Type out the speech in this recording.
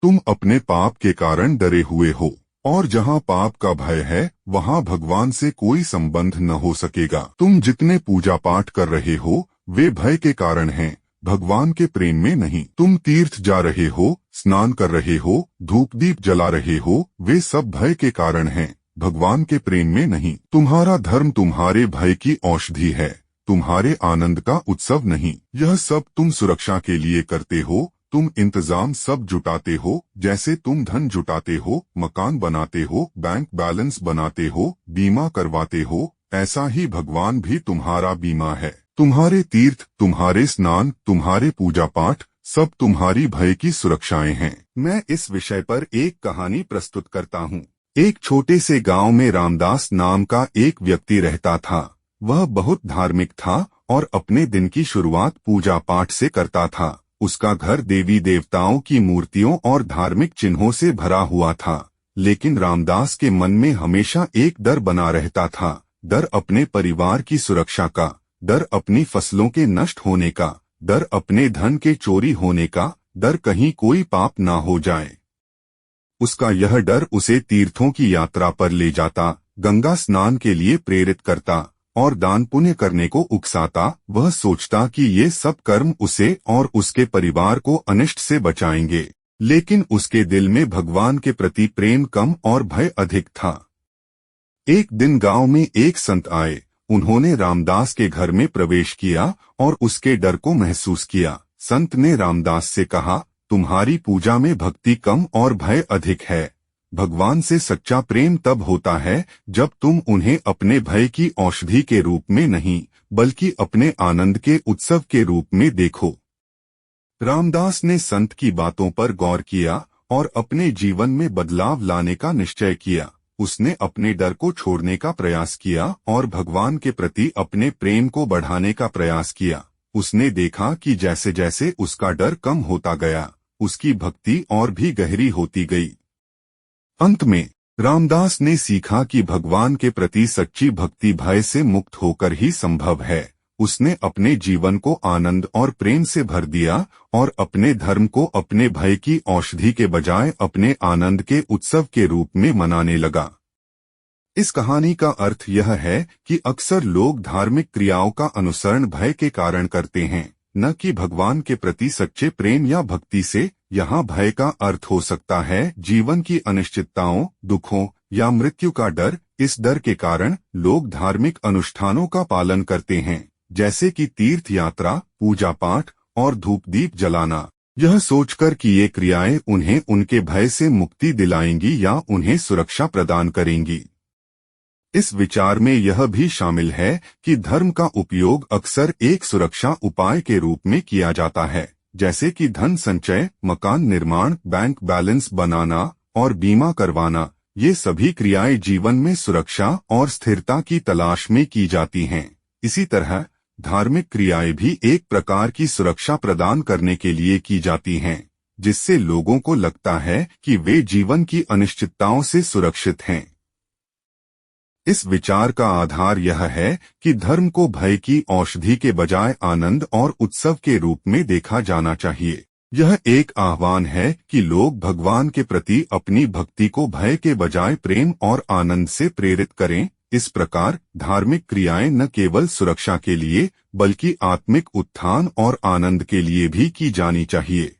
तुम अपने पाप के कारण डरे हुए हो, और जहाँ पाप का भय है वहाँ भगवान से कोई संबंध न हो सकेगा। तुम जितने पूजा पाठ कर रहे हो वे भय के कारण हैं, भगवान के प्रेम में नहीं। तुम तीर्थ जा रहे हो, स्नान कर रहे हो, धूप दीप जला रहे हो, वे सब भय के कारण हैं, भगवान के प्रेम में नहीं। तुम्हारा धर्म तुम्हारे भय की औषधि है, तुम्हारे आनंद का उत्सव नहीं। यह सब तुम सुरक्षा के लिए करते हो, तुम इंतजाम सब जुटाते हो, जैसे तुम धन जुटाते हो, मकान बनाते हो, बैंक बैलेंस बनाते हो, बीमा करवाते हो, ऐसा ही भगवान भी तुम्हारा बीमा है। तुम्हारे तीर्थ, तुम्हारे स्नान, तुम्हारे पूजा पाठ सब तुम्हारी भय की सुरक्षाएं हैं। मैं इस विषय पर एक कहानी प्रस्तुत करता हूँ। एक छोटे से गांव में रामदास नाम का एक व्यक्ति रहता था। वह बहुत धार्मिक था और अपने दिन की शुरुआत पूजा पाठ से करता था। उसका घर देवी देवताओं की मूर्तियों और धार्मिक चिन्हों से भरा हुआ था। लेकिन रामदास के मन में हमेशा एक डर बना रहता था। डर अपने परिवार की सुरक्षा का, डर अपनी फसलों के नष्ट होने का, डर अपने धन के चोरी होने का, डर कहीं कोई पाप ना हो जाए। उसका यह डर उसे तीर्थों की यात्रा पर ले जाता, गंगा स्नान के लिए प्रेरित करता और दान पुण्य करने को उकसाता। वह सोचता कि ये सब कर्म उसे और उसके परिवार को अनिष्ट से बचाएंगे, लेकिन उसके दिल में भगवान के प्रति प्रेम कम और भय अधिक था। एक दिन गांव में एक संत आए। उन्होंने रामदास के घर में प्रवेश किया और उसके डर को महसूस किया। संत ने रामदास से कहा, तुम्हारी पूजा में भक्ति कम और भय अधिक है। भगवान से सच्चा प्रेम तब होता है जब तुम उन्हें अपने भय की औषधि के रूप में नहीं, बल्कि अपने आनंद के उत्सव के रूप में देखो। रामदास ने संत की बातों पर गौर किया और अपने जीवन में बदलाव लाने का निश्चय किया। उसने अपने डर को छोड़ने का प्रयास किया और भगवान के प्रति अपने प्रेम को बढ़ाने का प्रयास किया। उसने देखा कि जैसे जैसे उसका डर कम होता गया, उसकी भक्ति और भी गहरी होती गई। अंत में रामदास ने सीखा कि भगवान के प्रति सच्ची भक्ति भय से मुक्त होकर ही संभव है। उसने अपने जीवन को आनंद और प्रेम से भर दिया और अपने धर्म को अपने भय की औषधि के बजाय अपने आनंद के उत्सव के रूप में मनाने लगा। इस कहानी का अर्थ यह है कि अक्सर लोग धार्मिक क्रियाओं का अनुसरण भय के कारण करते हैं, न कि भगवान के प्रति सच्चे प्रेम या भक्ति से। यहाँ भय का अर्थ हो सकता है जीवन की अनिश्चितताओं, दुखों या मृत्यु का डर। इस डर के कारण लोग धार्मिक अनुष्ठानों का पालन करते हैं, जैसे कि तीर्थ यात्रा, पूजा पाठ और धूप दीप जलाना, यह सोचकर कि ये क्रियाएं उन्हें उनके भय से मुक्ति दिलाएंगी या उन्हें सुरक्षा प्रदान करेंगी। इस विचार में यह भी शामिल है कि धर्म का उपयोग अक्सर एक सुरक्षा उपाय के रूप में किया जाता है, जैसे कि धन संचय, मकान निर्माण, बैंक बैलेंस बनाना और बीमा करवाना। ये सभी क्रियाएं जीवन में सुरक्षा और स्थिरता की तलाश में की जाती हैं। इसी तरह धार्मिक क्रियाएं भी एक प्रकार की सुरक्षा प्रदान करने के लिए की जाती हैं, जिससे लोगों को लगता है कि वे जीवन की अनिश्चितताओं से सुरक्षित हैं। इस विचार का आधार यह है कि धर्म को भय की औषधि के बजाय आनंद और उत्सव के रूप में देखा जाना चाहिए। यह एक आह्वान है कि लोग भगवान के प्रति अपनी भक्ति को भय के बजाय प्रेम और आनंद से प्रेरित करें। इस प्रकार धार्मिक क्रियाएं न केवल सुरक्षा के लिए बल्कि आत्मिक उत्थान और आनंद के लिए भी की जानी चाहिए।